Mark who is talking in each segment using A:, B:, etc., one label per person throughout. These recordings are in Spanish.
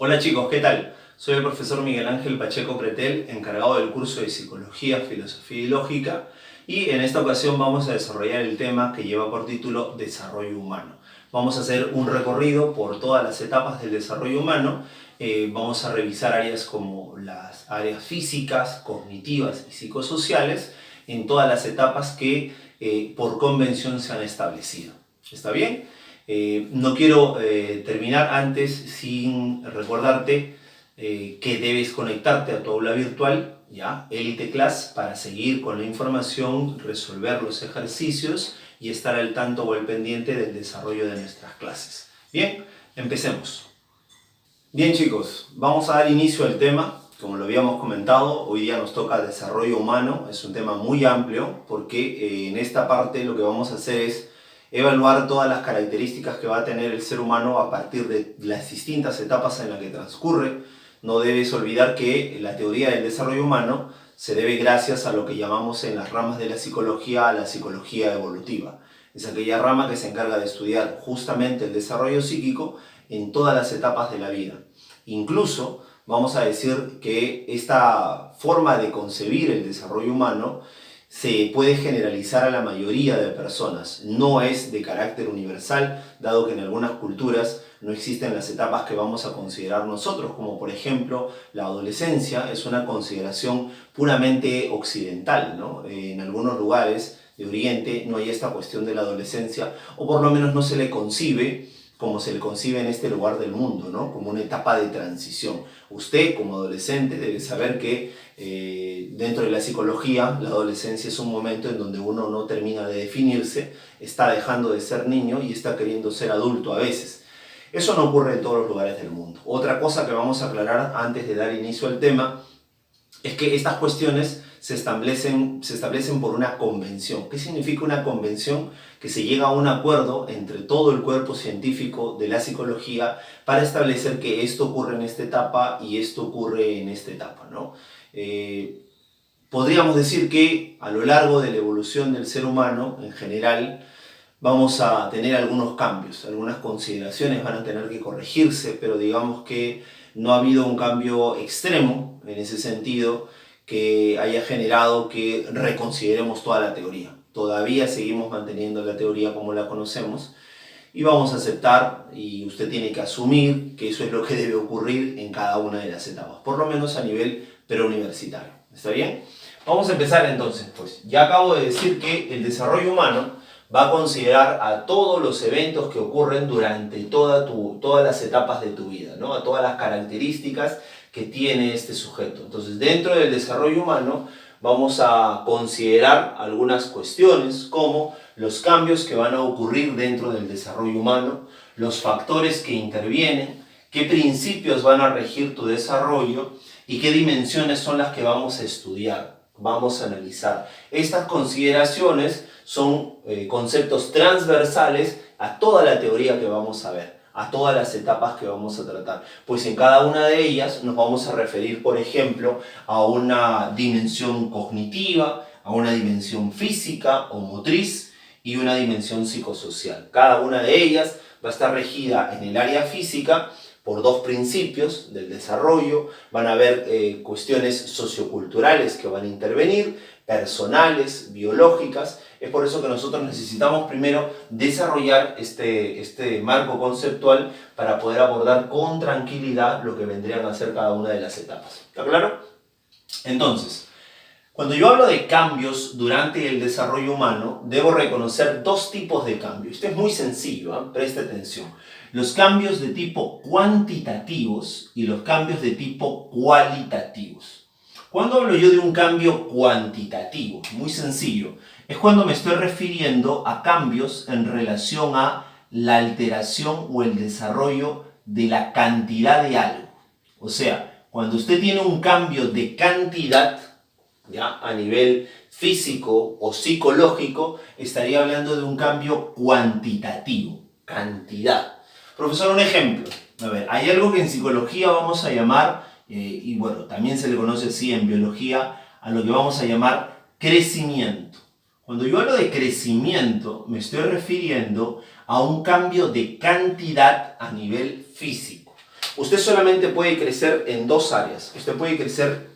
A: Hola chicos, ¿qué tal? Soy el profesor Miguel Ángel Pacheco Pretel, encargado del curso de Psicología, Filosofía y Lógica, y en esta ocasión vamos a desarrollar el tema que lleva por título Desarrollo Humano. Vamos a hacer un recorrido por todas las etapas del desarrollo humano. Vamos a revisar áreas como las áreas físicas, cognitivas y psicosociales en todas las etapas que por convención se han establecido. ¿Está bien? No quiero terminar antes sin recordarte que debes conectarte a tu aula virtual, ¿ya? Elite Class, para seguir con la información, resolver los ejercicios y estar al tanto o al pendiente del desarrollo de nuestras clases. Bien, empecemos. Bien chicos, vamos a dar inicio al tema. Como lo habíamos comentado, hoy día nos toca desarrollo humano. Es un tema muy amplio porque en esta parte lo que vamos a hacer es evaluar todas las características que va a tener el ser humano a partir de las distintas etapas en las que transcurre. No debes olvidar que la teoría del desarrollo humano se debe gracias a lo que llamamos en las ramas de la psicología a la psicología evolutiva. Es aquella rama que se encarga de estudiar justamente el desarrollo psíquico en todas las etapas de la vida. Incluso vamos a decir que esta forma de concebir el desarrollo humano se puede generalizar a la mayoría de personas. No es de carácter universal, dado que en algunas culturas no existen las etapas que vamos a considerar nosotros, como por ejemplo la adolescencia es una consideración puramente occidental, ¿no? En algunos lugares de Oriente no hay esta cuestión de la adolescencia, o por lo menos no se le concibe como se le concibe en este lugar del mundo, ¿no? Como una etapa de transición. Usted, como adolescente, debe saber que dentro de la psicología, la adolescencia es un momento en donde uno no termina de definirse, está dejando de ser niño y está queriendo ser adulto a veces. Eso no ocurre en todos los lugares del mundo. Otra cosa que vamos a aclarar antes de dar inicio al tema es que estas cuestiones se establecen por una convención. ¿Qué significa una convención? Que se llega a un acuerdo entre todo el cuerpo científico de la psicología para establecer que esto ocurre en esta etapa y esto ocurre en esta etapa, ¿no? Podríamos decir que a lo largo de la evolución del ser humano en general vamos a tener algunos cambios, algunas consideraciones van a tener que corregirse, pero digamos que no ha habido un cambio extremo en ese sentido que haya generado que reconsideremos toda la teoría. Todavía seguimos manteniendo la teoría como la conocemos y vamos a aceptar, y usted tiene que asumir que eso es lo que debe ocurrir en cada una de las etapas, por lo menos a nivel preuniversitario. ¿Está bien? Vamos a empezar entonces, pues. Ya acabo de decir que el desarrollo humano va a considerar a todos los eventos que ocurren durante todas las etapas de tu vida, ¿no? A todas las características que tiene este sujeto. Entonces, dentro del desarrollo humano vamos a considerar algunas cuestiones como los cambios que van a ocurrir dentro del desarrollo humano, los factores que intervienen, qué principios van a regir tu desarrollo y qué dimensiones son las que vamos a estudiar, vamos a analizar. Estas consideraciones son conceptos transversales a toda la teoría que vamos a ver, a todas las etapas que vamos a tratar. Pues en cada una de ellas nos vamos a referir, por ejemplo, a una dimensión cognitiva, a una dimensión física o motriz y una dimensión psicosocial. Cada una de ellas va a estar regida en el área física por dos principios del desarrollo. Van a haber cuestiones socioculturales que van a intervenir, personales, biológicas. Es por eso que nosotros necesitamos primero desarrollar este marco conceptual para poder abordar con tranquilidad lo que vendrían a ser cada una de las etapas. ¿Está claro? Entonces, cuando yo hablo de cambios durante el desarrollo humano, debo reconocer dos tipos de cambios. Esto es muy sencillo, ¿eh? Preste atención. Los cambios de tipo cuantitativos y los cambios de tipo cualitativos. ¿Cuándo hablo yo de un cambio cuantitativo? Muy sencillo. Es cuando me estoy refiriendo a cambios en relación a la alteración o el desarrollo de la cantidad de algo. O sea, cuando usted tiene un cambio de cantidad, ¿ya? A nivel físico o psicológico, estaría hablando de un cambio cuantitativo, cantidad. Profesor, un ejemplo. A ver, hay algo que en psicología vamos a llamar, y bueno, también se le conoce así en biología, a lo que vamos a llamar crecimiento. Cuando yo hablo de crecimiento, me estoy refiriendo a un cambio de cantidad a nivel físico. Usted solamente puede crecer en dos áreas. Usted puede crecer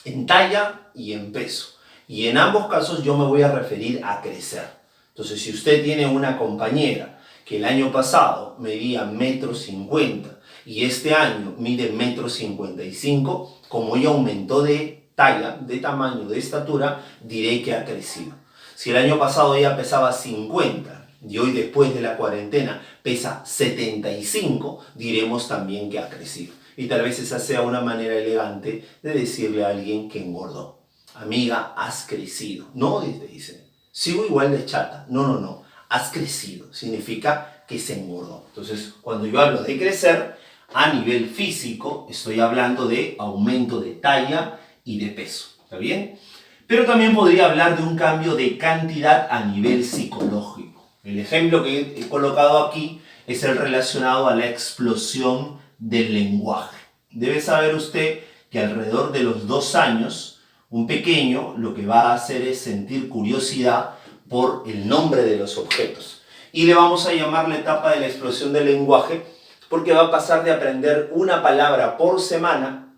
A: en talla y en peso. Y en ambos casos yo me voy a referir a crecer. Entonces, si usted tiene una compañera que el año pasado medía 1,50 m y este año mide 1,55 m, como ella aumentó de talla, de tamaño, de estatura, diré que ha crecido. Si el año pasado ella pesaba 50 y hoy después de la cuarentena pesa 75, diremos también que ha crecido. Y tal vez esa sea una manera elegante de decirle a alguien que engordó. Amiga, has crecido. No, dice, sigo igual de chata. No, has crecido. Significa que se engordó. Entonces, cuando yo hablo de crecer, a nivel físico, estoy hablando de aumento de talla y de peso. ¿Está bien? Pero también podría hablar de un cambio de cantidad a nivel psicológico. El ejemplo que he colocado aquí es el relacionado a la explosión del lenguaje. Debe saber usted que alrededor de los 2 años, un pequeño lo que va a hacer es sentir curiosidad por el nombre de los objetos. Y le vamos a llamar la etapa de la explosión del lenguaje porque va a pasar de aprender una palabra por semana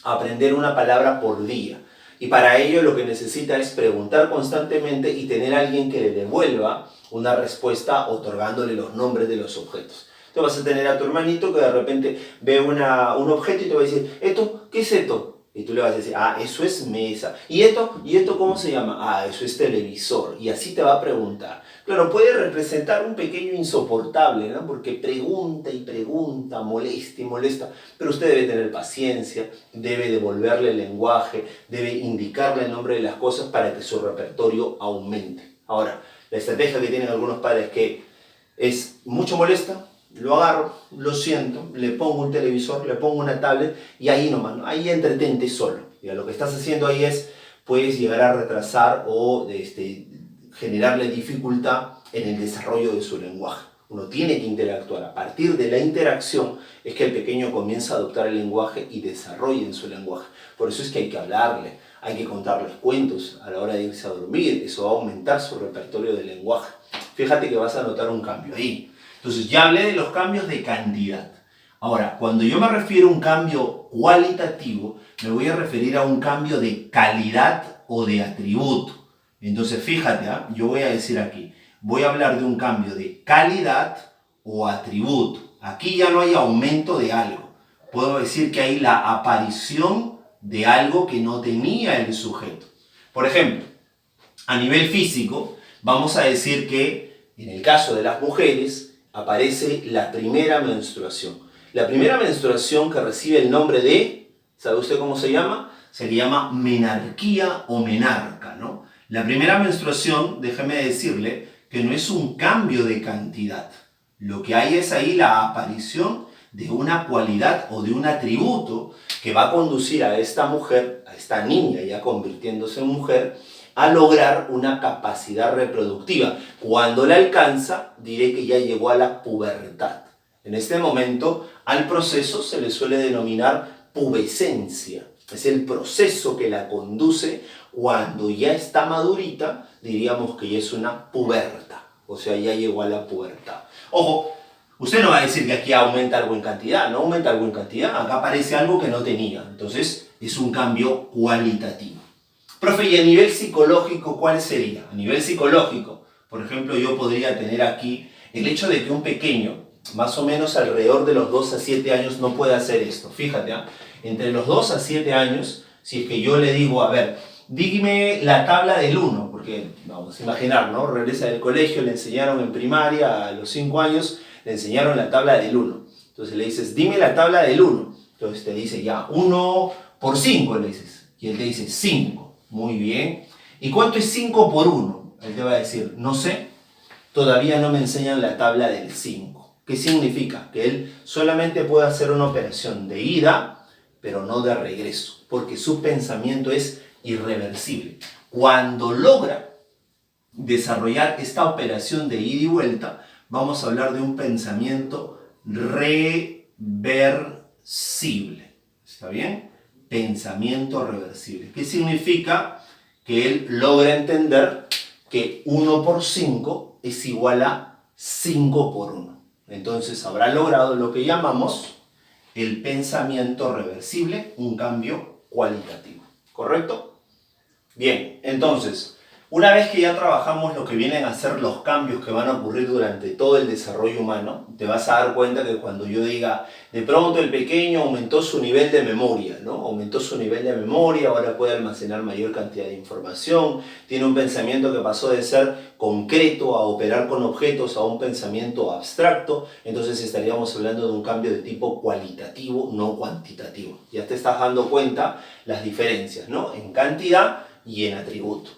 A: a aprender una palabra por día. Y para ello lo que necesita es preguntar constantemente y tener a alguien que le devuelva una respuesta otorgándole los nombres de los objetos. Entonces vas a tener a tu hermanito que de repente ve un objeto y te va a decir, ¿esto? ¿Qué es esto? Y tú le vas a decir, eso es mesa. ¿Y esto? ¿Y esto cómo se llama? Eso es televisor. Y así te va a preguntar. Claro, puede representar un pequeño insoportable, ¿no? Porque pregunta y pregunta, molesta y molesta. Pero usted debe tener paciencia, debe devolverle el lenguaje, debe indicarle el nombre de las cosas para que su repertorio aumente. Ahora, la estrategia que tienen algunos padres que es mucho molesta, lo agarro, lo siento, le pongo un televisor, le pongo una tablet y ahí nomás, ¿no? Ahí entretente solo. Ya, lo que estás haciendo ahí es, puedes llegar a retrasar o generarle dificultad en el desarrollo de su lenguaje. Uno tiene que interactuar. A partir de la interacción es que el pequeño comienza a adoptar el lenguaje y desarrolla en su lenguaje. Por eso es que hay que hablarle, hay que contarles cuentos a la hora de irse a dormir. Eso va a aumentar su repertorio de lenguaje. Fíjate que vas a notar un cambio ahí. Entonces ya hablé de los cambios de cantidad. Ahora, cuando yo me refiero a un cambio cualitativo, me voy a referir a un cambio de calidad o de atributo. Entonces fíjate, yo voy a decir aquí, voy a hablar de un cambio de calidad o atributo. Aquí ya no hay aumento de algo. Puedo decir que hay la aparición de algo que no tenía el sujeto. Por ejemplo, a nivel físico, vamos a decir que en el caso de las mujeres, aparece la primera menstruación. La primera menstruación que recibe el nombre de, ¿sabe usted cómo se llama? Se le llama menarquía o menarca, ¿no? La primera menstruación, déjeme decirle, que no es un cambio de cantidad. Lo que hay es ahí la aparición de una cualidad o de un atributo que va a conducir a esta mujer, a esta niña ya convirtiéndose en mujer, a lograr una capacidad reproductiva. Cuando la alcanza, diré que ya llegó a la pubertad. En este momento, al proceso se le suele denominar pubescencia. Es el proceso que la conduce cuando ya está madurita, diríamos que ya es una puberta. O sea, ya llegó a la pubertad. Ojo, usted no va a decir que aquí aumenta algo en cantidad, no aumenta algo en cantidad, acá aparece algo que no tenía. Entonces, es un cambio cualitativo. Profe, ¿y a nivel psicológico cuál sería? A nivel psicológico, por ejemplo, yo podría tener aquí el hecho de que un pequeño, más o menos alrededor de los 2 a 7 años, no puede hacer esto. Fíjate, entre los 2 a 7 años, si es que yo le digo, a ver, dígame la tabla del 1, porque vamos a imaginar, ¿no? Regresa del colegio, le enseñaron en primaria, a los 5 años, le enseñaron la tabla del 1. Entonces le dices, dime la tabla del 1. Entonces te dice ya, 1 por 5, le dices. Y él te dice 5. Muy bien. ¿Y cuánto es 5 por 1? Él te va a decir, no sé, todavía no me enseñan la tabla del 5. ¿Qué significa? Que él solamente puede hacer una operación de ida, pero no de regreso, porque su pensamiento es irreversible. Cuando logra desarrollar esta operación de ida y vuelta, vamos a hablar de un pensamiento reversible. ¿Está bien? Pensamiento reversible. ¿Qué significa? Que él logra entender que 1 por 5 es igual a 5 por 1. Entonces habrá logrado lo que llamamos el pensamiento reversible, un cambio cualitativo. ¿Correcto? Bien, entonces, una vez que ya trabajamos lo que vienen a ser los cambios que van a ocurrir durante todo el desarrollo humano, te vas a dar cuenta que cuando yo diga, de pronto el pequeño aumentó su nivel de memoria, ¿no? Aumentó su nivel de memoria, ahora puede almacenar mayor cantidad de información, tiene un pensamiento que pasó de ser concreto a operar con objetos a un pensamiento abstracto, entonces estaríamos hablando de un cambio de tipo cualitativo, no cuantitativo. Ya te estás dando cuenta las diferencias, ¿no? En cantidad y en atributo.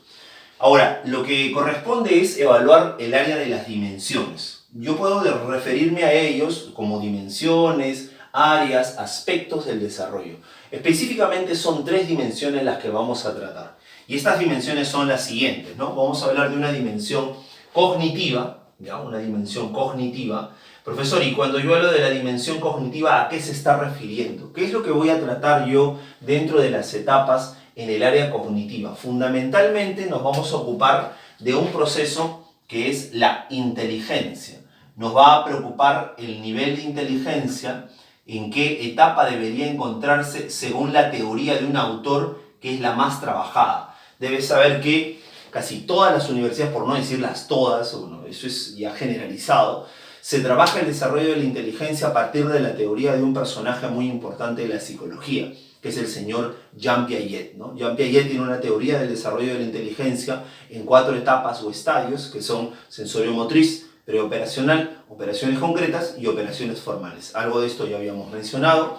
A: Ahora, lo que corresponde es evaluar el área de las dimensiones. Yo puedo referirme a ellos como dimensiones, áreas, aspectos del desarrollo. Específicamente son 3 dimensiones las que vamos a tratar. Y estas dimensiones son las siguientes, ¿no? Vamos a hablar de una dimensión cognitiva, ¿ya? Una dimensión cognitiva. Profesor, y cuando yo hablo de la dimensión cognitiva, ¿a qué se está refiriendo? ¿Qué es lo que voy a tratar yo dentro de las etapas en el área cognitiva? Fundamentalmente nos vamos a ocupar de un proceso que es la inteligencia. Nos va a preocupar el nivel de inteligencia, en qué etapa debería encontrarse según la teoría de un autor que es la más trabajada. Debes saber que casi todas las universidades, por no decirlas todas, bueno, eso es ya generalizado, se trabaja el desarrollo de la inteligencia a partir de la teoría de un personaje muy importante de la psicología, que es el señor Jean Piaget, ¿no? Jean Piaget tiene una teoría del desarrollo de la inteligencia en 4 etapas o estadios, que son sensorio-motriz, preoperacional, operaciones concretas y operaciones formales. Algo de esto ya habíamos mencionado.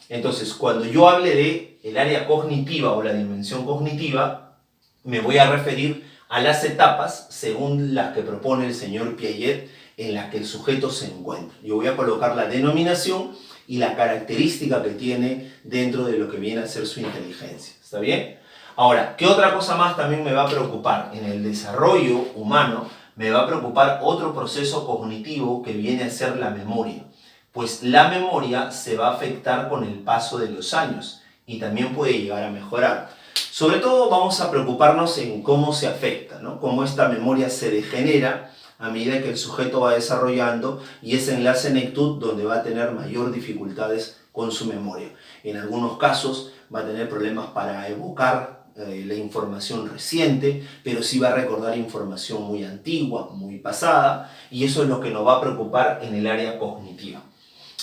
A: Entonces, cuando yo hable de el área cognitiva o la dimensión cognitiva, me voy a referir a las etapas según las que propone el señor Piaget en las que el sujeto se encuentra. Yo voy a colocar la denominación y la característica que tiene dentro de lo que viene a ser su inteligencia. ¿Está bien? Ahora, ¿qué otra cosa más también me va a preocupar? En el desarrollo humano me va a preocupar otro proceso cognitivo que viene a ser la memoria. Pues la memoria se va a afectar con el paso de los años y también puede llegar a mejorar. Sobre todo vamos a preocuparnos en cómo se afecta, ¿no? Cómo esta memoria se degenera a medida que el sujeto va desarrollando y ese enlace nectud donde va a tener mayor dificultades con su memoria. En algunos casos va a tener problemas para evocar la información reciente, pero sí va a recordar información muy antigua, muy pasada, y eso es lo que nos va a preocupar en el área cognitiva.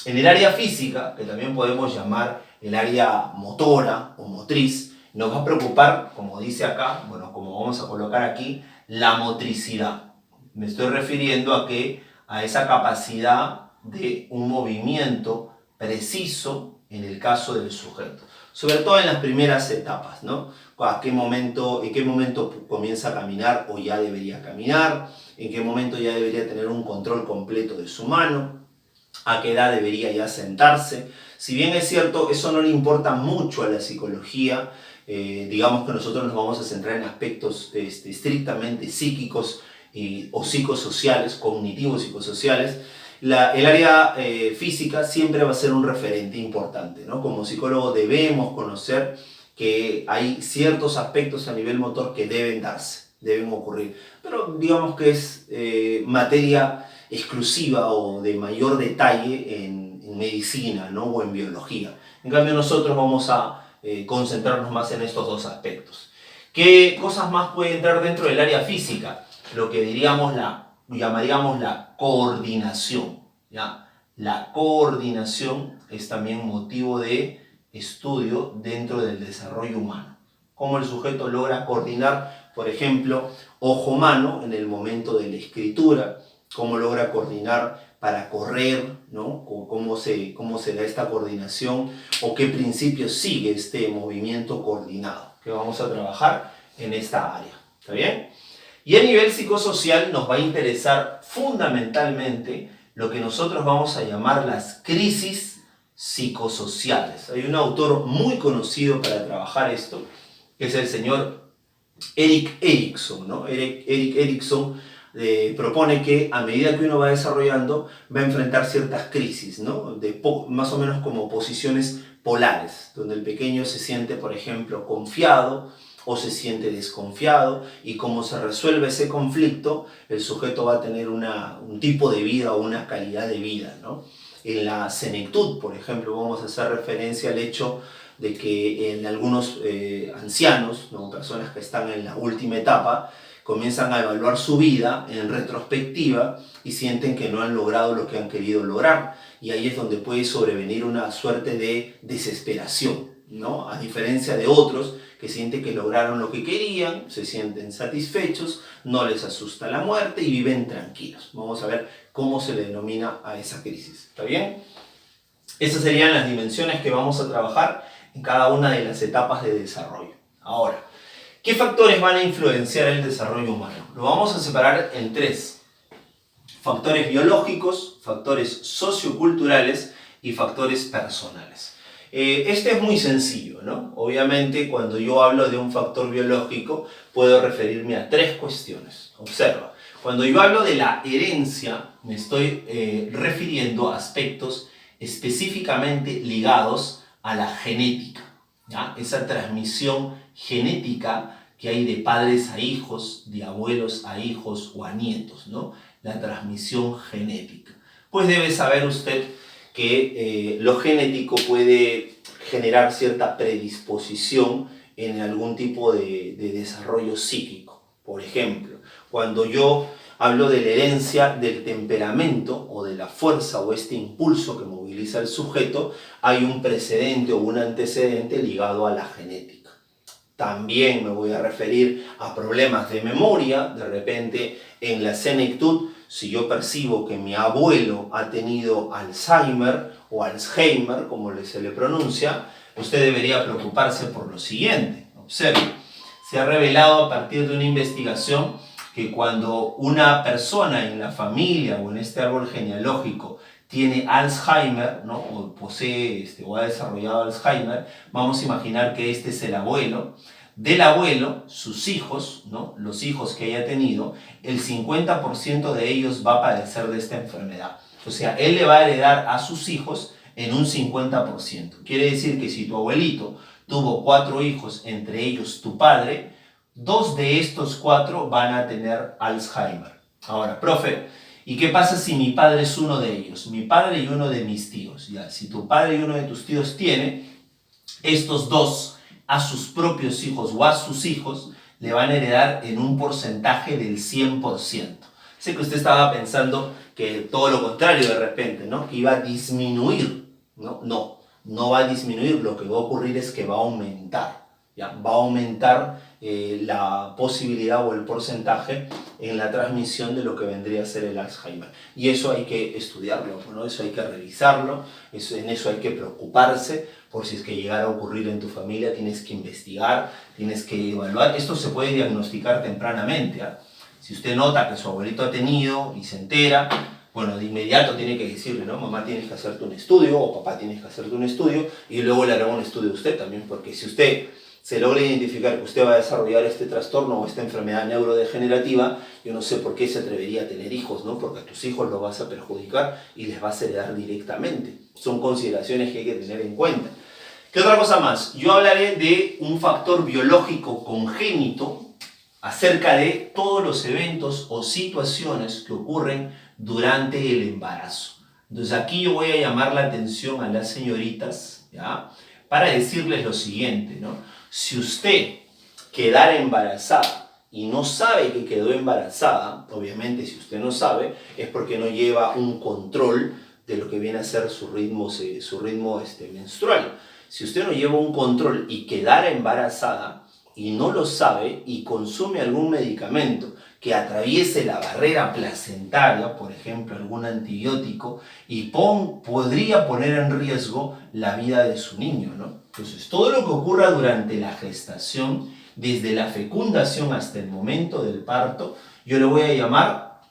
A: En el área física, que también podemos llamar el área motora o motriz, nos va a preocupar, como dice acá, bueno, como vamos a colocar aquí, la motricidad. Me estoy refiriendo a esa capacidad de un movimiento preciso en el caso del sujeto. Sobre todo en las primeras etapas, ¿no? En qué momento comienza a caminar o ya debería caminar, en qué momento ya debería tener un control completo de su mano, a qué edad debería ya sentarse. Si bien es cierto, eso no le importa mucho a la psicología, digamos que nosotros nos vamos a centrar en aspectos estrictamente psíquicos o psicosociales, cognitivos psicosociales. El área física siempre va a ser un referente importante, ¿no? Como psicólogo debemos conocer que hay ciertos aspectos a nivel motor que deben darse, deben ocurrir, pero digamos que es materia exclusiva o de mayor detalle en medicina, ¿no? O en biología. En cambio nosotros vamos a concentrarnos más en estos 2 aspectos. ¿Qué cosas más pueden entrar dentro del área física? Lo que llamaríamos la coordinación, ¿ya? La coordinación es también motivo de estudio dentro del desarrollo humano. Cómo el sujeto logra coordinar, por ejemplo, ojo-mano en el momento de la escritura, cómo logra coordinar para correr, ¿no? Cómo se da esta coordinación o qué principios sigue este movimiento coordinado, que vamos a trabajar en esta área. ¿Está bien? Y a nivel psicosocial nos va a interesar fundamentalmente lo que nosotros vamos a llamar las crisis psicosociales. Hay un autor muy conocido para trabajar esto, que es el señor Erik Erikson, ¿no? Erik Erikson propone que a medida que uno va desarrollando va a enfrentar ciertas crisis, ¿no? Más o menos como posiciones polares, donde el pequeño se siente, por ejemplo, confiado o se siente desconfiado, y cómo se resuelve ese conflicto, el sujeto va a tener un tipo de vida o una calidad de vida, ¿no? En la senectud, por ejemplo, vamos a hacer referencia al hecho de que en algunos ancianos, ¿no? Personas que están en la última etapa, comienzan a evaluar su vida en retrospectiva y sienten que no han logrado lo que han querido lograr. Y ahí es donde puede sobrevenir una suerte de desesperación, ¿no? A diferencia de otros que sienten que lograron lo que querían, se sienten satisfechos, no les asusta la muerte y viven tranquilos. Vamos a ver cómo se le denomina a esa crisis. ¿Está bien? Esas serían las dimensiones que vamos a trabajar en cada una de las etapas de desarrollo. Ahora, ¿qué factores van a influenciar el desarrollo humano? Lo vamos a separar en tres: factores biológicos, factores socioculturales y factores personales. Este es muy sencillo, ¿no? Obviamente, cuando yo hablo de un factor biológico, puedo referirme a tres cuestiones. Observa, cuando yo hablo de la herencia, me estoy refiriendo a aspectos específicamente ligados a la genética, ¿ya? Esa transmisión genética que hay de padres a hijos, de abuelos a hijos o a nietos, ¿no? La transmisión genética. Pues debe saber usted que lo genético puede generar cierta predisposición en algún tipo de desarrollo psíquico. Por ejemplo, cuando yo hablo de la herencia del temperamento o de la fuerza o este impulso que moviliza al sujeto, hay un precedente o un antecedente ligado a la genética. También me voy a referir a problemas de memoria. De repente, en la senectud, si yo percibo que mi abuelo ha tenido Alzheimer o Alzheimer, como se le pronuncia, usted debería preocuparse por lo siguiente. Observe, se ha revelado a partir de una investigación que cuando una persona en la familia o en este árbol genealógico tiene Alzheimer, ¿no? O posee o ha desarrollado Alzheimer, vamos a imaginar que este es el abuelo. Del abuelo, sus hijos, ¿no? Los hijos que haya tenido, el 50% de ellos va a padecer de esta enfermedad. O sea, él le va a heredar a sus hijos en un 50%. Quiere decir que si tu abuelito tuvo 4 hijos, entre ellos tu padre, 2 de estos 4 van a tener Alzheimer. Ahora, profe, ¿y qué pasa si mi padre es uno de ellos? Mi padre y uno de mis tíos. Ya, si tu padre y uno de tus tíos tiene, estos 2 a sus propios hijos o a sus hijos le van a heredar en un porcentaje del 100%. Sé que usted estaba pensando que todo lo contrario de repente, ¿no? Que iba a disminuir, ¿no? No va a disminuir, lo que va a ocurrir es que va a aumentar, ¿ya? Va a aumentar la posibilidad o el porcentaje en la transmisión de lo que vendría a ser el Alzheimer. Y eso hay que estudiarlo, ¿no? Eso hay que revisarlo, en eso hay que preocuparse, por si es que llegara a ocurrir en tu familia, tienes que investigar, tienes que evaluar. Esto se puede diagnosticar tempranamente, ¿eh? Si usted nota que su abuelito ha tenido y se entera, bueno, de inmediato tiene que decirle, ¿no? Mamá, tienes que hacerte un estudio, o papá, tienes que hacerte un estudio, y luego le hará un estudio a usted también, porque si usted se logra identificar que usted va a desarrollar este trastorno o esta enfermedad neurodegenerativa, yo no sé por qué se atrevería a tener hijos, ¿no? Porque a tus hijos los vas a perjudicar y les vas a heredar directamente. Son consideraciones que hay que tener en cuenta. ¿Qué otra cosa más? Yo hablaré de un factor biológico congénito acerca de todos los eventos o situaciones que ocurren durante el embarazo. Entonces aquí yo voy a llamar la atención a las señoritas, ¿ya? Para decirles lo siguiente, ¿no? Si usted quedara embarazada y no sabe que quedó embarazada, obviamente si usted no sabe, es porque no lleva un control de lo que viene a ser su ritmo menstrual. Si usted no lleva un control y quedara embarazada y no lo sabe y consume algún medicamento que atraviese la barrera placentaria, por ejemplo algún antibiótico, y podría poner en riesgo la vida de su niño, ¿no? Entonces, todo lo que ocurra durante la gestación, desde la fecundación hasta el momento del parto, yo le voy a llamar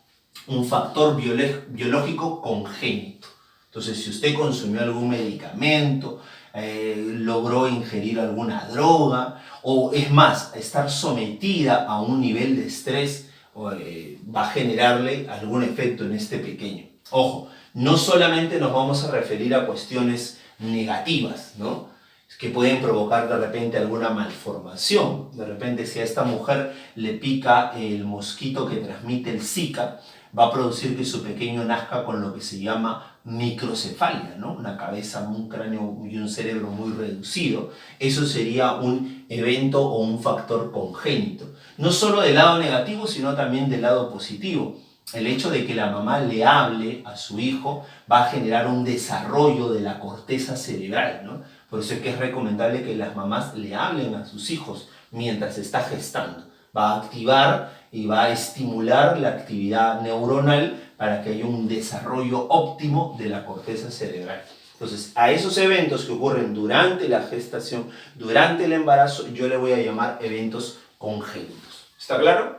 A: un factor biológico congénito. Entonces, si usted consumió algún medicamento, logró ingerir alguna droga, o es más, estar sometida a un nivel de estrés, va a generarle algún efecto en este pequeño. Ojo, no solamente nos vamos a referir a cuestiones negativas, ¿no? Que pueden provocar de repente alguna malformación. De repente, si a esta mujer le pica el mosquito que transmite el Zika, va a producir que su pequeño nazca con lo que se llama microcefalia, ¿no? Una cabeza, un cráneo y un cerebro muy reducido. Eso sería un evento o un factor congénito. No solo del lado negativo, sino también del lado positivo. El hecho de que la mamá le hable a su hijo va a generar un desarrollo de la corteza cerebral, ¿no? Por eso es que es recomendable que las mamás le hablen a sus hijos mientras está gestando. Va a activar y va a estimular la actividad neuronal para que haya un desarrollo óptimo de la corteza cerebral. Entonces, a esos eventos que ocurren durante la gestación, durante el embarazo, yo le voy a llamar eventos congénitos. ¿Está claro?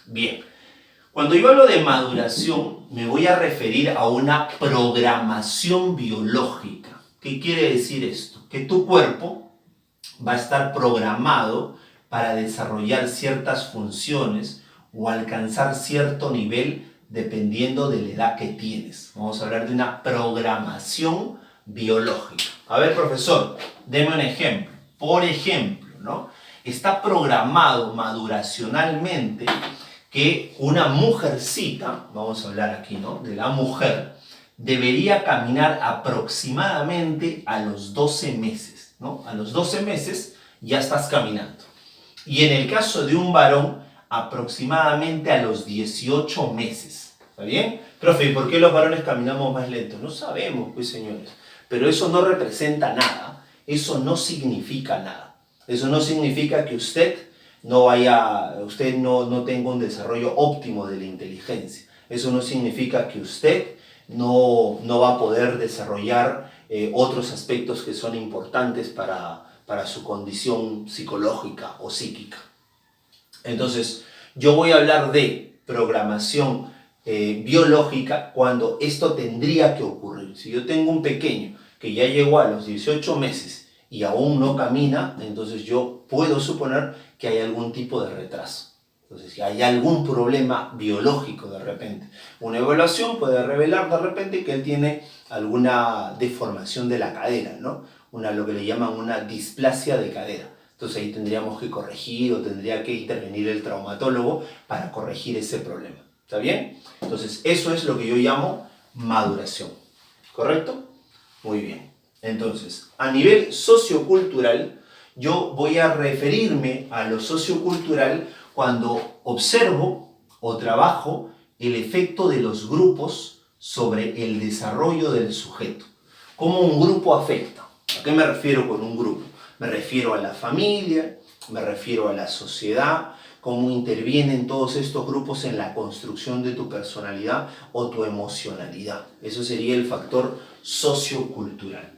A: Bien. Cuando yo hablo de maduración, me voy a referir a una programación biológica. ¿Qué quiere decir esto? Que tu cuerpo va a estar programado para desarrollar ciertas funciones o alcanzar cierto nivel dependiendo de la edad que tienes. Vamos a hablar de una programación biológica. A ver, profesor, deme un ejemplo. Por ejemplo, ¿no? Está programado maduracionalmente que una mujercita, vamos a hablar aquí, ¿no? De la mujer, debería caminar aproximadamente a los 12 meses, ¿no? A los 12 meses ya estás caminando. Y en el caso de un varón, aproximadamente a los 18 meses. ¿Está bien? Profe, ¿y por qué los varones caminamos más lentos? No sabemos, pues, señores. Pero eso no representa nada. Eso no significa nada. Eso no significa que usted no tenga un desarrollo óptimo de la inteligencia. Eso no significa que usted no va a poder desarrollar otros aspectos que son importantes para su condición psicológica o psíquica. Entonces, yo voy a hablar de programación biológica cuando esto tendría que ocurrir. Si yo tengo un pequeño que ya llegó a los 18 meses y aún no camina, entonces yo puedo suponer que hay algún tipo de retraso. Entonces, si hay algún problema biológico de repente, una evaluación puede revelar de repente que él tiene alguna deformación de la cadera, ¿no? Lo que le llaman una displasia de cadera. Entonces ahí tendríamos que corregir o tendría que intervenir el traumatólogo para corregir ese problema. ¿Está bien? Entonces eso es lo que yo llamo maduración. ¿Correcto? Muy bien. Entonces, a nivel sociocultural, yo voy a referirme a lo sociocultural cuando observo o trabajo el efecto de los grupos sobre el desarrollo del sujeto. ¿Cómo un grupo afecta? ¿A qué me refiero con un grupo? Me refiero a la familia, me refiero a la sociedad, cómo intervienen todos estos grupos en la construcción de tu personalidad o tu emocionalidad. Eso sería el factor sociocultural.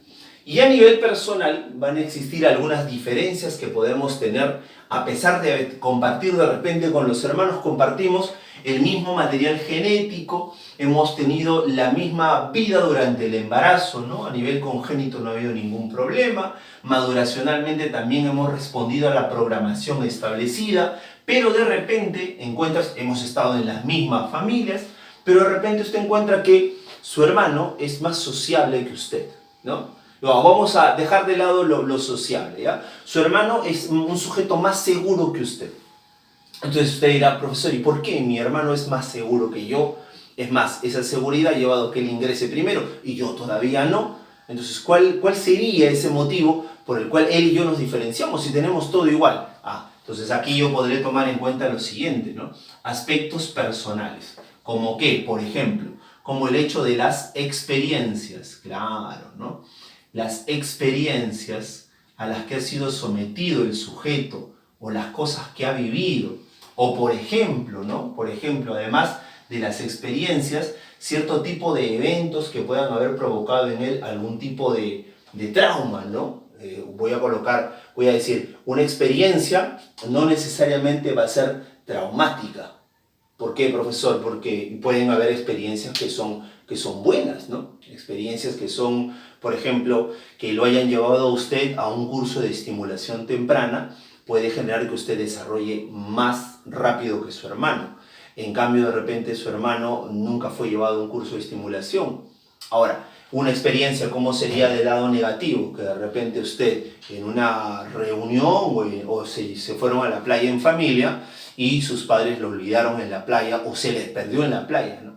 A: Y a nivel personal van a existir algunas diferencias que podemos tener, a pesar de compartir de repente con los hermanos, compartimos el mismo material genético, hemos tenido la misma vida durante el embarazo, ¿no? A nivel congénito no ha habido ningún problema, maduracionalmente también hemos respondido a la programación establecida, pero de repente hemos estado en las mismas familias, pero de repente usted encuentra que su hermano es más sociable que usted, ¿no? Vamos a dejar de lado lo sociable, ¿ya? Su hermano es un sujeto más seguro que usted. Entonces usted dirá, profesor, ¿y por qué mi hermano es más seguro que yo? Es más, esa seguridad ha llevado a que él ingrese primero y yo todavía no. Entonces, ¿cuál sería ese motivo por el cual él y yo nos diferenciamos si tenemos todo igual? Entonces aquí yo podré tomar en cuenta lo siguiente, ¿no? Aspectos personales, como que, por ejemplo, como el hecho de las experiencias, claro, ¿no? Las experiencias a las que ha sido sometido el sujeto o las cosas que ha vivido. O por ejemplo, ¿no? Por ejemplo, además de las experiencias, cierto tipo de eventos que puedan haber provocado en él algún tipo de trauma, ¿no? Voy a decir, una experiencia no necesariamente va a ser traumática. ¿Por qué, profesor? Porque pueden haber experiencias que son buenas, ¿no? Experiencias que son, por ejemplo, que lo hayan llevado a usted a un curso de estimulación temprana, puede generar que usted desarrolle más rápido que su hermano. En cambio, de repente, su hermano nunca fue llevado a un curso de estimulación. Ahora, Una experiencia, ¿cómo sería del lado negativo? Que de repente usted en una reunión o se fueron a la playa en familia y sus padres lo olvidaron en la playa o se les perdió en la playa, ¿no?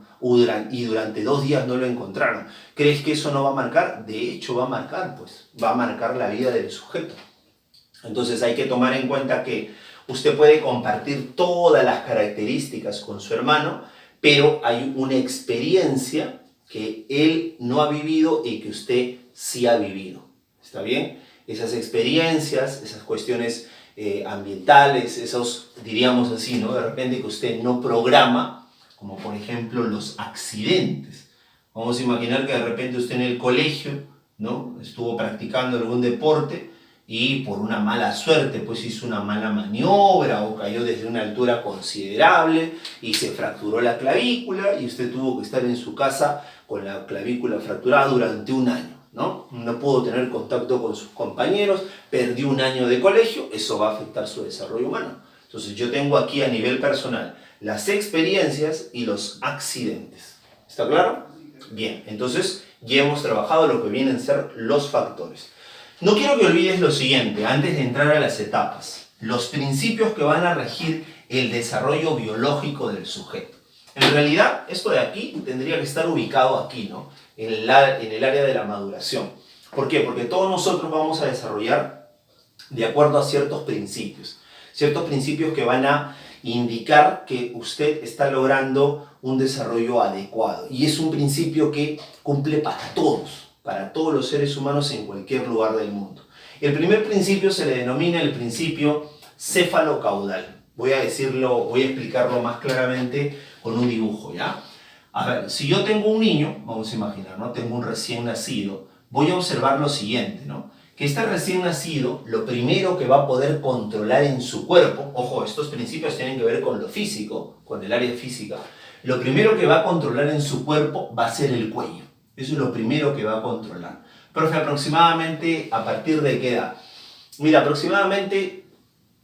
A: Y durante 2 días no lo encontraron. ¿Crees que eso no va a marcar? De hecho va a marcar, pues, va a marcar la vida del sujeto. Entonces hay que tomar en cuenta que usted puede compartir todas las características con su hermano, pero hay una experiencia que él no ha vivido y que usted sí ha vivido. ¿Está bien? Esas experiencias, esas cuestiones ambientales, esos, diríamos así, ¿no? De repente que usted no programa, como por ejemplo los accidentes. Vamos a imaginar que de repente usted en el colegio, ¿no? Estuvo practicando algún deporte y por una mala suerte pues hizo una mala maniobra o cayó desde una altura considerable y se fracturó la clavícula y usted tuvo que estar en su casa con la clavícula fracturada durante un año, ¿no? No pudo tener contacto con sus compañeros, perdió un año de colegio, eso va a afectar su desarrollo humano. Entonces yo tengo aquí a nivel personal las experiencias y los accidentes. ¿Está claro? Bien, entonces ya hemos trabajado lo que vienen a ser los factores. No quiero que olvides lo siguiente, antes de entrar a las etapas, los principios que van a regir el desarrollo biológico del sujeto. En realidad, esto de aquí tendría que estar ubicado aquí, ¿no? En el área de la maduración. ¿Por qué? Porque todos nosotros vamos a desarrollar de acuerdo a ciertos principios que van a indicar que usted está logrando un desarrollo adecuado. Y es un principio que cumple para todos los seres humanos en cualquier lugar del mundo. El primer principio se le denomina el principio céfalo-caudal. Voy a explicarlo más claramente con un dibujo, ¿ya? A ver, si yo tengo un niño, vamos a imaginar, ¿no? Tengo un recién nacido, voy a observar lo siguiente, ¿no? Que este recién nacido, lo primero que va a poder controlar en su cuerpo, ojo, estos principios tienen que ver con lo físico, con el área física, lo primero que va a controlar en su cuerpo va a ser el cuello. Eso es lo primero que va a controlar. Profe, aproximadamente, ¿a partir de qué edad? Mira, aproximadamente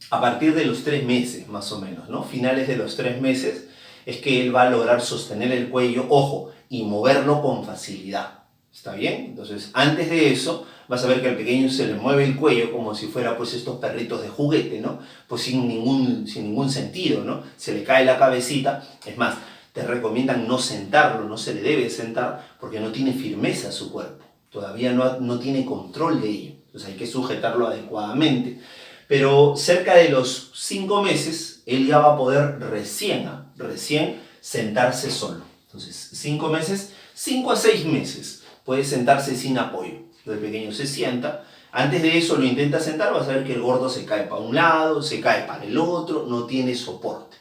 A: a partir de los 3 meses, más o menos, ¿no? Finales de los 3 meses, es que él va a lograr sostener el cuello, ojo, y moverlo con facilidad. ¿Está bien? Entonces, antes de eso, vas a ver que al pequeño se le mueve el cuello como si fuera pues estos perritos de juguete, ¿no? Pues sin ningún sentido, ¿no? Se le cae la cabecita. Es más, te recomiendan no sentarlo, no se le debe sentar porque no tiene firmeza su cuerpo. Todavía no tiene control de ello. Entonces hay que sujetarlo adecuadamente. Pero cerca de los 5 meses, él ya va a poder recién sentarse solo. Entonces, 5 meses, 5 a 6 meses, puede sentarse sin apoyo. El pequeño se sienta. Antes de eso lo intenta sentar, vas a ver que el gordo se cae para un lado, se cae para el otro, no tiene soporte.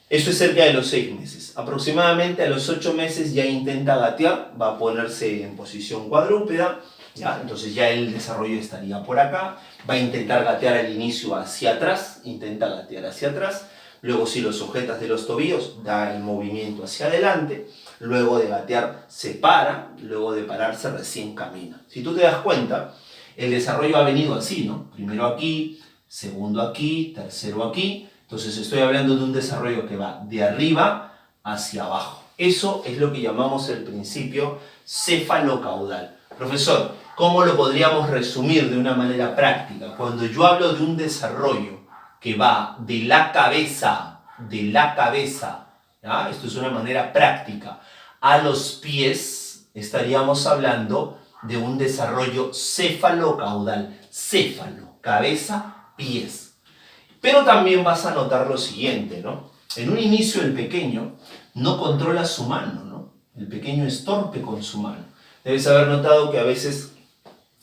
A: Eso es cerca de los 6 meses. Aproximadamente a los 8 meses ya intenta gatear, va a ponerse en posición cuadrúpeda, ¿ya? Entonces ya el desarrollo estaría por acá, va a intentar gatear al inicio hacia atrás, luego si lo sujetas de los tobillos, da el movimiento hacia adelante, luego de gatear se para, luego de pararse recién camina. Si tú te das cuenta, el desarrollo ha venido así, ¿no? Primero aquí, segundo aquí, tercero aquí. Entonces estoy hablando de un desarrollo que va de arriba hacia abajo. Eso es lo que llamamos el principio céfalo-caudal. Profesor, ¿cómo lo podríamos resumir de una manera práctica? Cuando yo hablo de un desarrollo que va de la cabeza, ¿ya? Esto es una manera práctica, a los pies, estaríamos hablando de un desarrollo céfalo-caudal. Céfalo, cabeza, pies. Pero también vas a notar lo siguiente, ¿no? En un inicio el pequeño no controla su mano, ¿no? El pequeño es torpe con su mano. Debes haber notado que a veces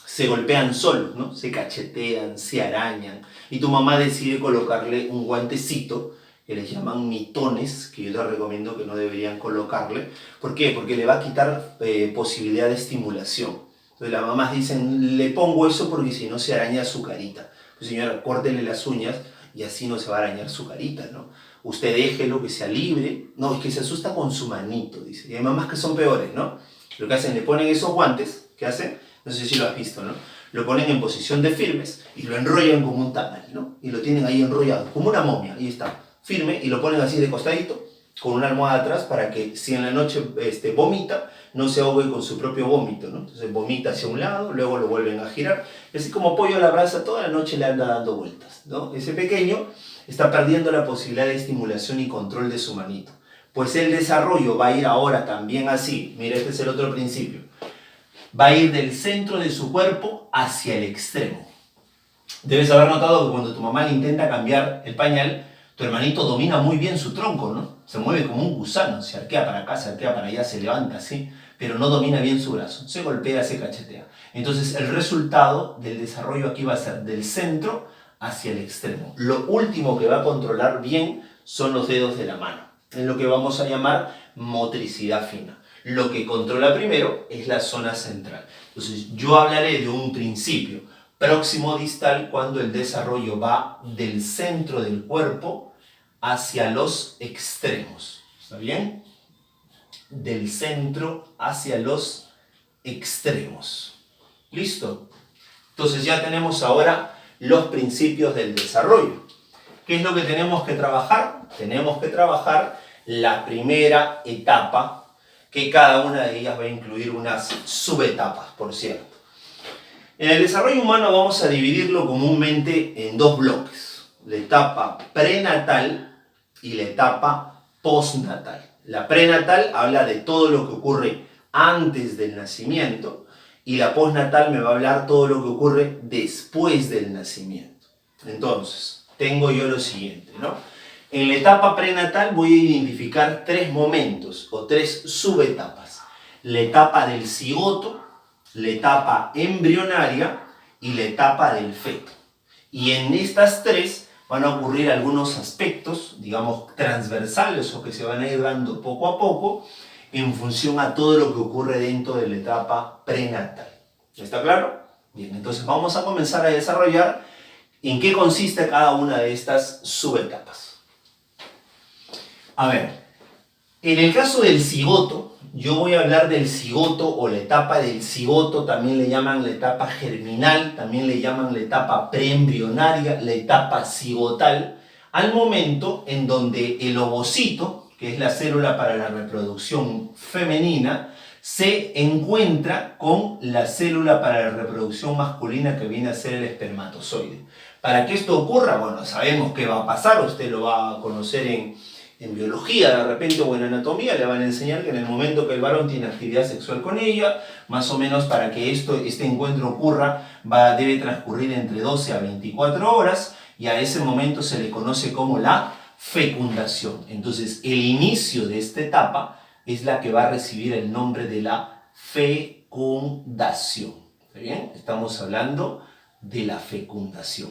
A: se golpean solos, ¿no? Se cachetean, se arañan. Y tu mamá decide colocarle un guantecito, que les llaman mitones, que yo les recomiendo que no deberían colocarle. ¿Por qué? Porque le va a quitar posibilidad de estimulación. Entonces las mamás dicen, le pongo eso porque si no se araña su carita. Pues señora, córtele las uñas y así no se va a arañar su carita, ¿no? Usted déjelo que sea libre. No, es que se asusta con su manito, dice. Y hay mamás que son peores, ¿no? Lo que hacen, le ponen esos guantes, ¿qué hacen? No sé si lo has visto, ¿no? Lo ponen en posición de firmes y lo enrollan como un tamal, ¿no? Y lo tienen ahí enrollado, como una momia, ahí está, firme, y lo ponen así de costadito con una almohada atrás para que si en la noche vomita, no se ahogue con su propio vómito, ¿no? Entonces vomita hacia un lado, luego lo vuelven a girar. Y así como pollo a la brasa, toda la noche le anda dando vueltas, ¿no? Ese pequeño está perdiendo la posibilidad de estimulación y control de su manito. Pues el desarrollo va a ir ahora también así. Mira, este es el otro principio. Va a ir del centro de su cuerpo hacia el extremo. Debes haber notado que cuando tu mamá le intenta cambiar el pañal, tu hermanito domina muy bien su tronco, ¿no? Se mueve como un gusano, se arquea para acá, se arquea para allá, se levanta así, pero no domina bien su brazo. Se golpea, se cachetea. Entonces el resultado del desarrollo aquí va a ser del centro hacia el extremo. Lo último que va a controlar bien son los dedos de la mano, en lo que vamos a llamar motricidad fina. Lo que controla primero es la zona central. Entonces yo hablaré de un principio próximo distal cuando el desarrollo va del centro del cuerpo hacia los extremos. ¿Está bien? Del centro hacia los extremos. ¿Listo? Entonces ya tenemos ahora los principios del desarrollo. ¿Qué es lo que tenemos que trabajar? Tenemos que trabajar la primera etapa, que cada una de ellas va a incluir unas subetapas, por cierto. En el desarrollo humano vamos a dividirlo comúnmente en dos bloques, la etapa prenatal y la etapa postnatal. La prenatal habla de todo lo que ocurre antes del nacimiento y la postnatal me va a hablar todo lo que ocurre después del nacimiento. Entonces, tengo yo lo siguiente, ¿no? En la etapa prenatal voy a identificar tres momentos o tres subetapas. La etapa del cigoto, la etapa embrionaria y la etapa del feto. Y en estas tres van a ocurrir algunos aspectos, digamos, transversales o que se van a ir dando poco a poco en función a todo lo que ocurre dentro de la etapa prenatal. ¿Está claro? Bien, entonces vamos a comenzar a desarrollar en qué consiste cada una de estas subetapas. A ver, en el caso del cigoto, yo voy a hablar del cigoto o la etapa del cigoto, también le llaman la etapa germinal, también le llaman la etapa preembrionaria, la etapa cigotal, al momento en donde el ovocito, que es la célula para la reproducción femenina, se encuentra con la célula para la reproducción masculina que viene a ser el espermatozoide. Para que esto ocurra, bueno, sabemos qué va a pasar, usted lo va a conocer en biología de repente o en anatomía, le van a enseñar que en el momento que el varón tiene actividad sexual con ella, más o menos para que este encuentro ocurra, debe transcurrir entre 12 a 24 horas y a ese momento se le conoce como la fecundación. Entonces el inicio de esta etapa es la que va a recibir el nombre de la fecundación. ¿Está bien? Estamos hablando de la fecundación.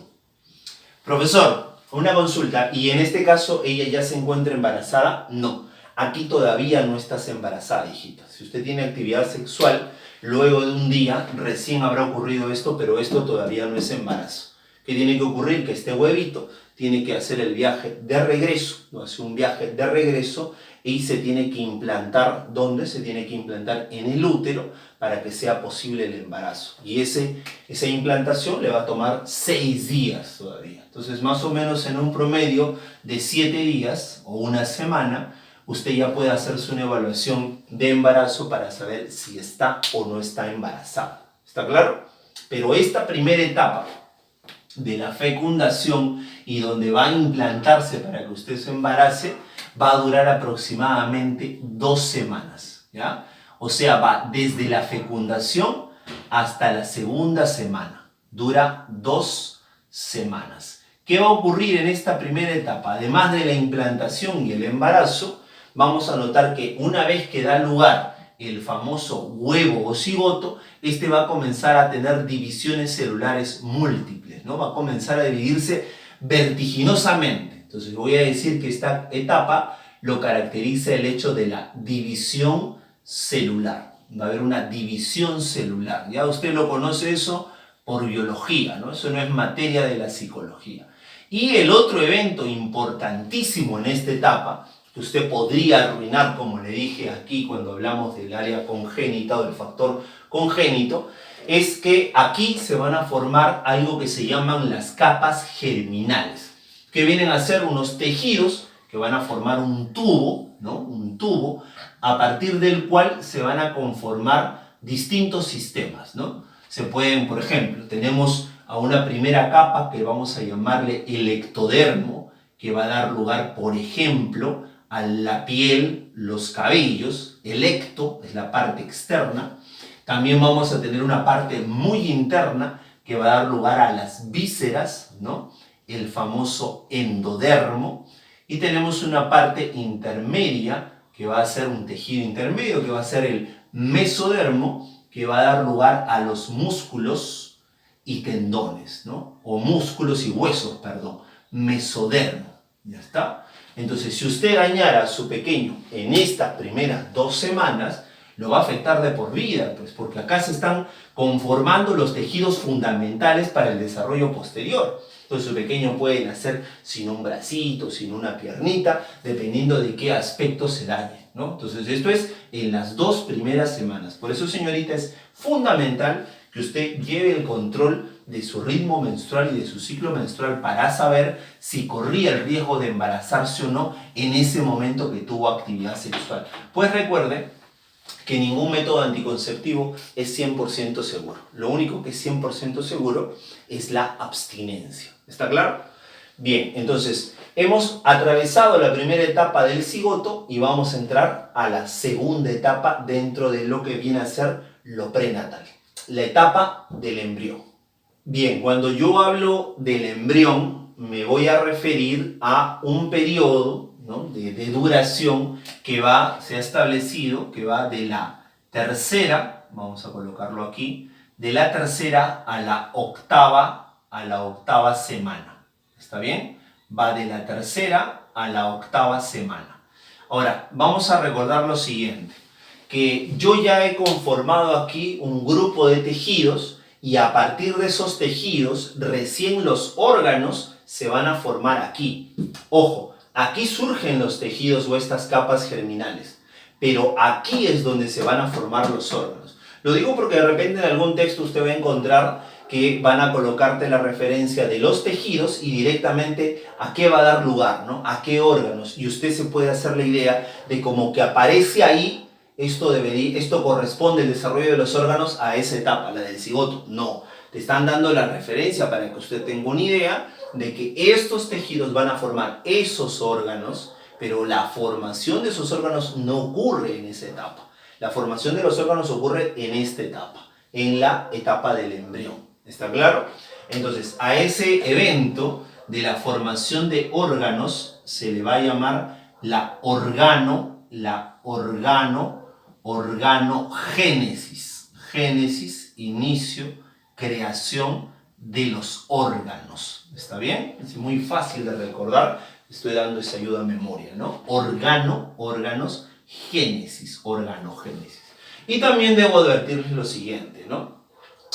A: Profesor, una consulta, ¿y en este caso ella ya se encuentra embarazada? No, aquí todavía no estás embarazada, hijita. Si usted tiene actividad sexual, luego de un día recién habrá ocurrido esto, pero esto todavía no es embarazo. ¿Qué tiene que ocurrir? Que este huevito tiene que hacer el viaje de regreso, ¿no? Hace un viaje de regreso y se tiene que implantar, ¿dónde? Se tiene que implantar en el útero para que sea posible el embarazo. Y esa implantación le va a tomar 6 días todavía. Entonces, más o menos en un promedio de 7 días o una semana, usted ya puede hacerse una evaluación de embarazo para saber si está o no está embarazada. ¿Está claro? Pero esta primera etapa de la fecundación y donde va a implantarse para que usted se embarace, va a durar aproximadamente 2 semanas, ¿ya? O sea, va desde la fecundación hasta la segunda semana. Dura 2 semanas. ¿Qué va a ocurrir en esta primera etapa? Además de la implantación y el embarazo, vamos a notar que una vez que da lugar el famoso huevo o cigoto, este va a comenzar a tener divisiones celulares múltiples, ¿no? Va a comenzar a dividirse vertiginosamente. Entonces voy a decir que esta etapa lo caracteriza el hecho de la división celular. Va a haber una división celular. Ya usted lo conoce eso por biología, ¿no? Eso no es materia de la psicología. Y el otro evento importantísimo en esta etapa, que usted podría arruinar, como le dije aquí cuando hablamos del área congénita o del factor congénito, es que aquí se van a formar algo que se llaman las capas germinales, que vienen a ser unos tejidos que van a formar un tubo, ¿no? Un tubo a partir del cual se van a conformar distintos sistemas, ¿no? Se pueden, por ejemplo, tenemos a una primera capa que vamos a llamarle el ectodermo, que va a dar lugar, por ejemplo, a la piel, los cabellos. El ecto es la parte externa. También vamos a tener una parte muy interna que va a dar lugar a las vísceras, ¿no? El famoso endodermo. Y tenemos una parte intermedia que va a ser un tejido intermedio, que va a ser el mesodermo, que va a dar lugar a los músculos y tendones, ¿no? O músculos y huesos, perdón. Mesodermo. ¿Ya está? Entonces, si usted dañara a su pequeño en estas primeras 2 semanas, lo va a afectar de por vida, pues, porque acá se están conformando los tejidos fundamentales para el desarrollo posterior. Entonces su pequeño puede nacer sin un bracito, sin una piernita, dependiendo de qué aspecto se dañe, ¿no? Entonces esto es en las 2 primeras semanas. Por eso, señorita, es fundamental que usted lleve el control de su ritmo menstrual y de su ciclo menstrual para saber si corría el riesgo de embarazarse o no en ese momento que tuvo actividad sexual. Pues recuerde que ningún método anticonceptivo es 100% seguro. Lo único que es 100% seguro es la abstinencia. ¿Está claro? Bien, entonces hemos atravesado la primera etapa del cigoto y vamos a entrar a la segunda etapa dentro de lo que viene a ser lo prenatal. La etapa del embrión. Bien, cuando yo hablo del embrión, me voy a referir a un periodo, ¿no?, de duración que se ha establecido, que va de la tercera, vamos a colocarlo aquí, de la tercera a la octava semana. ¿Está bien? Va de la tercera a la octava semana. Ahora, vamos a recordar lo siguiente, que yo ya he conformado aquí un grupo de tejidos y a partir de esos tejidos, recién los órganos se van a formar aquí. Ojo, aquí surgen los tejidos o estas capas germinales, pero aquí es donde se van a formar los órganos. Lo digo porque de repente en algún texto usted va a encontrar que van a colocarte la referencia de los tejidos y directamente a qué va a dar lugar, ¿no? A qué órganos. Y usted se puede hacer la idea de como que aparece ahí, esto corresponde el desarrollo de los órganos a esa etapa, la del cigoto. No, te están dando la referencia para que usted tenga una idea de que estos tejidos van a formar esos órganos, pero la formación de esos órganos no ocurre en esa etapa. La formación de los órganos ocurre en esta etapa, en la etapa del embrión. ¿Está claro? Entonces, a ese evento de la formación de órganos se le va a llamar la organogénesis. Génesis, inicio, creación de los órganos. ¿Está bien? Es muy fácil de recordar. Estoy dando esa ayuda a memoria, ¿no? Órganos, génesis, organogénesis. Y también debo advertirles lo siguiente, ¿no?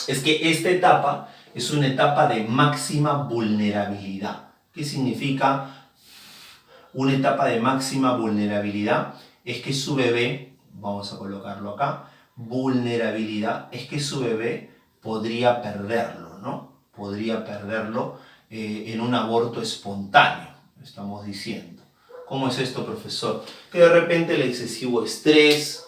A: Es que esta etapa es una etapa de máxima vulnerabilidad. ¿Qué significa una etapa de máxima vulnerabilidad? Es que su bebé, vamos a colocarlo acá, vulnerabilidad, es que su bebé podría perderlo, ¿no? Podría perderlo en un aborto espontáneo, estamos diciendo. ¿Cómo es esto, profesor? Que de repente el excesivo estrés,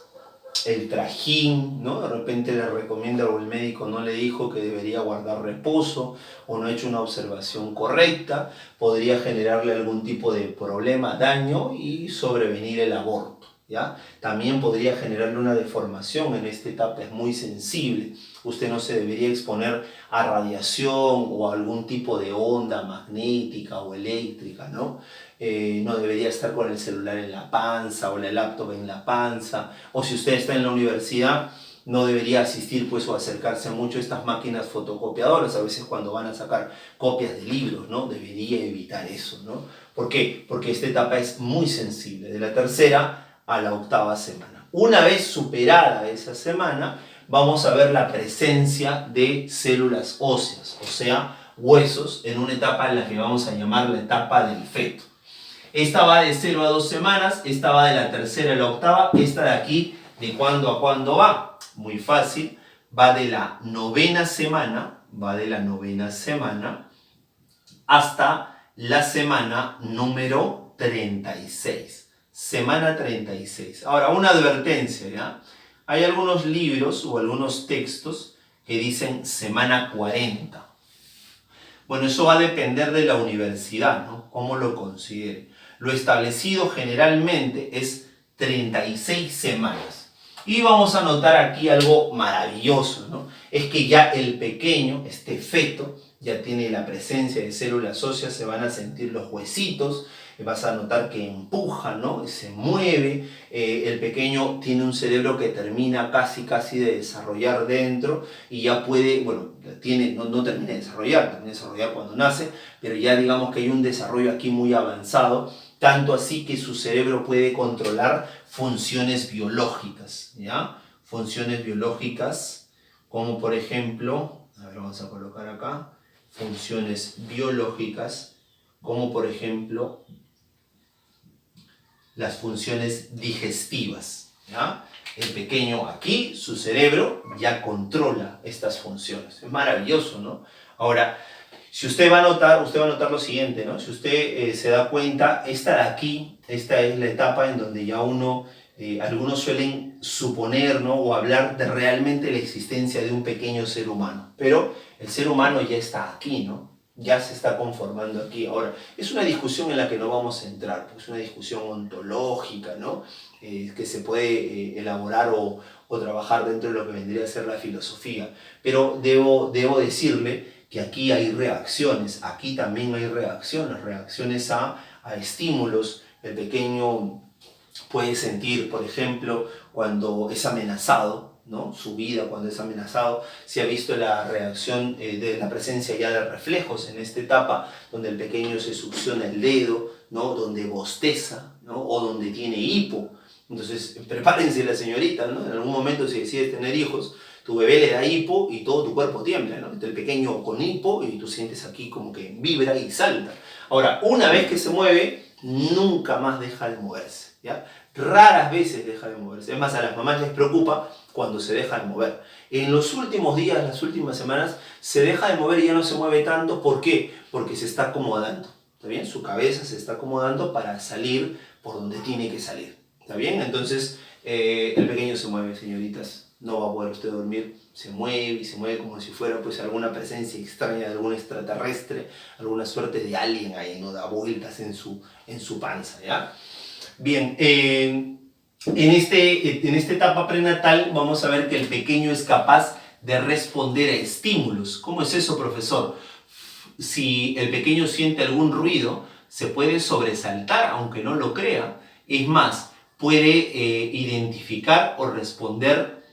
A: el trajín, ¿no? De repente le recomienda o el médico no le dijo que debería guardar reposo o no ha hecho una observación correcta, podría generarle algún tipo de problema, daño y sobrevenir el aborto, ¿ya? También podría generarle una deformación en esta etapa, es muy sensible. Usted no se debería exponer a radiación o a algún tipo de onda magnética o eléctrica, ¿no? No debería estar con el celular en la panza o la laptop en la panza, o si usted está en la universidad no debería asistir pues o acercarse mucho a estas máquinas fotocopiadoras, a veces cuando van a sacar copias de libros, ¿no? Debería evitar eso, ¿no? ¿Por qué? Porque esta etapa es muy sensible, de la tercera a la octava semana. Una vez superada esa semana, vamos a ver la presencia de células óseas, o sea, huesos, en una etapa en la que vamos a llamar la etapa del feto. Esta va de 0 a 2 semanas, esta va de la tercera a la octava, esta de aquí, ¿de cuándo a cuándo va? Muy fácil, va de la novena semana hasta la semana número 36. Semana 36. Ahora, una advertencia, ¿ya? Hay algunos libros o algunos textos que dicen semana 40. Bueno, eso va a depender de la universidad, ¿no? Cómo lo considere. Lo establecido generalmente es 36 semanas. Y vamos a notar aquí algo maravilloso, ¿no? Es que ya el pequeño, este feto, ya tiene la presencia de células óseas, se van a sentir los huesitos, vas a notar que empuja, ¿no? Se mueve, el pequeño tiene un cerebro que termina casi de desarrollar dentro y ya puede, bueno, no termina de desarrollar, termina de desarrollar cuando nace, pero ya digamos que hay un desarrollo aquí muy avanzado, tanto así que su cerebro puede controlar funciones biológicas, ¿ya? Funciones biológicas como por ejemplo, a ver, vamos a colocar acá, funciones biológicas como por ejemplo las funciones digestivas, ¿ya? El pequeño aquí, su cerebro, ya controla estas funciones. Es maravilloso, ¿no? Ahora, si usted va a notar lo siguiente, ¿no? Si usted se da cuenta, esta de aquí, esta es la etapa en donde ya algunos suelen suponer, ¿no? O hablar de realmente la existencia de un pequeño ser humano. Pero el ser humano ya está aquí, ¿no? Ya se está conformando aquí. Ahora, es una discusión en la que no vamos a entrar, porque es una discusión ontológica, ¿no? Que se puede elaborar o trabajar dentro de lo que vendría a ser la filosofía. Pero debo decirle que aquí hay reacciones, aquí también hay reacciones a estímulos. El pequeño puede sentir, por ejemplo, cuando es amenazado, ¿no? Su vida cuando es amenazado. Se ha visto la reacción de la presencia ya de reflejos en esta etapa, donde el pequeño se succiona el dedo, ¿no? Donde bosteza, ¿no? O donde tiene hipo. Entonces, prepárense la señorita, ¿no? En algún momento, si decides tener hijos, tu bebé le da hipo y todo tu cuerpo tiembla, ¿no? El pequeño con hipo y tú sientes aquí como que vibra y salta. Ahora, una vez que se mueve, nunca más deja de moverse, ¿ya? Raras veces deja de moverse. Es más, a las mamás les preocupa cuando se deja de mover. En los últimos días, las últimas semanas, se deja de mover y ya no se mueve tanto. ¿Por qué? Porque se está acomodando. ¿Está bien? Su cabeza se está acomodando para salir por donde tiene que salir. ¿Está bien? Entonces, el pequeño se mueve, señoritas. No va a poder usted dormir. Se mueve y se mueve como si fuera pues alguna presencia extraña de algún extraterrestre, alguna suerte de alien ahí, ¿no? Da vueltas en su panza, ¿ya? Bien, en esta etapa prenatal vamos a ver que el pequeño es capaz de responder a estímulos. ¿Cómo es eso, profesor? Si el pequeño siente algún ruido, se puede sobresaltar, aunque no lo crea. Es más, puede identificar o responder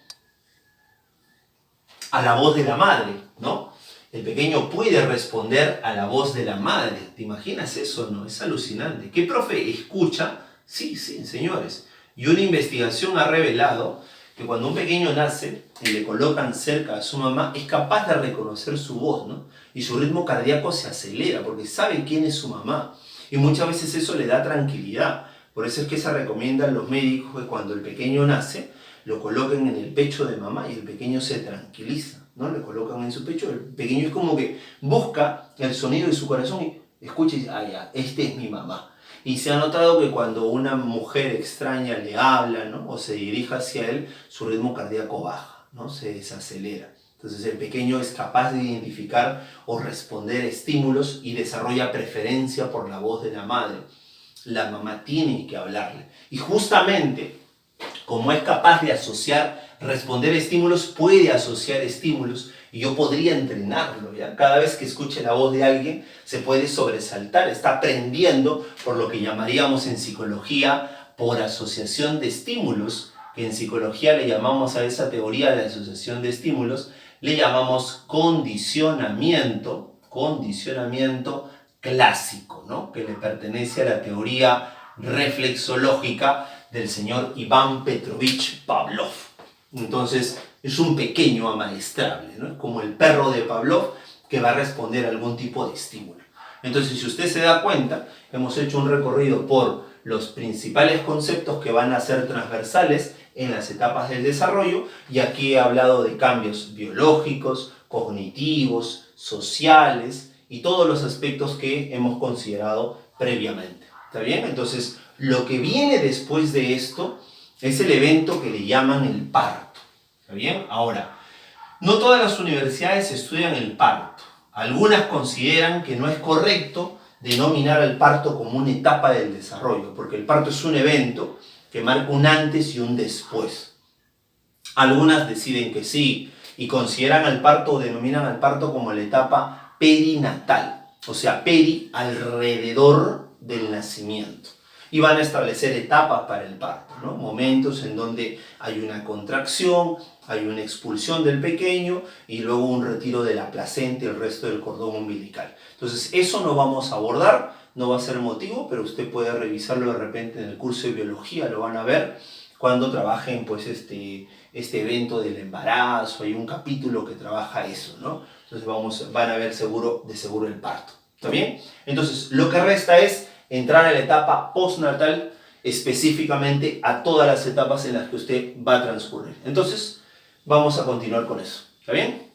A: a la voz de la madre, ¿no? El pequeño puede responder a la voz de la madre. ¿Te imaginas eso? No, es alucinante. ¿Qué profe escucha? Sí, señores. Y una investigación ha revelado que cuando un pequeño nace y le colocan cerca a su mamá, es capaz de reconocer su voz, ¿no? Y su ritmo cardíaco se acelera porque sabe quién es su mamá. Y muchas veces eso le da tranquilidad. Por eso es que se recomiendan los médicos que cuando el pequeño nace, lo coloquen en el pecho de mamá y el pequeño se tranquiliza, ¿no? Le colocan en su pecho, el pequeño es como que busca el sonido de su corazón y escucha y dice, ah, ya, este es mi mamá. Y se ha notado que cuando una mujer extraña le habla, ¿no? O se dirige hacia él, su ritmo cardíaco baja, ¿no? Se desacelera. Entonces el pequeño es capaz de identificar o responder estímulos y desarrolla preferencia por la voz de la madre. La mamá tiene que hablarle. Y justamente, como es capaz de responder estímulos, puede asociar estímulos y yo podría entrenarlo, ¿ya? Cada vez que escuche la voz de alguien se puede sobresaltar, está aprendiendo por lo que llamaríamos en psicología por asociación de estímulos, que en psicología le llamamos a esa teoría de asociación de estímulos, le llamamos condicionamiento clásico, ¿no? Que le pertenece a la teoría reflexológica del señor Iván Petrovich Pavlov. Entonces, es un pequeño amaestrable, ¿no? Como el perro de Pavlov que va a responder a algún tipo de estímulo. Entonces, si usted se da cuenta, hemos hecho un recorrido por los principales conceptos que van a ser transversales en las etapas del desarrollo, y aquí he hablado de cambios biológicos, cognitivos, sociales y todos los aspectos que hemos considerado previamente. ¿Está bien? Entonces, lo que viene después de esto es el evento que le llaman el parto. ¿Está bien? Ahora, no todas las universidades estudian el parto. Algunas consideran que no es correcto denominar al parto como una etapa del desarrollo, porque el parto es un evento que marca un antes y un después. Algunas deciden que sí y consideran al parto o denominan al parto como la etapa perinatal, o sea, peri, alrededor del nacimiento. Y van a establecer etapas para el parto, ¿no? Momentos en donde hay una contracción, hay una expulsión del pequeño y luego un retiro de la placenta y el resto del cordón umbilical. Entonces, eso no vamos a abordar, no va a ser motivo, pero usted puede revisarlo de repente en el curso de biología, lo van a ver cuando trabajen pues este evento del embarazo, hay un capítulo que trabaja eso, ¿no? Entonces van a ver de seguro el parto, ¿está bien? Entonces, lo que resta es entrar a la etapa postnatal, específicamente a todas las etapas en las que usted va a transcurrir. Entonces, vamos a continuar con eso, ¿está bien?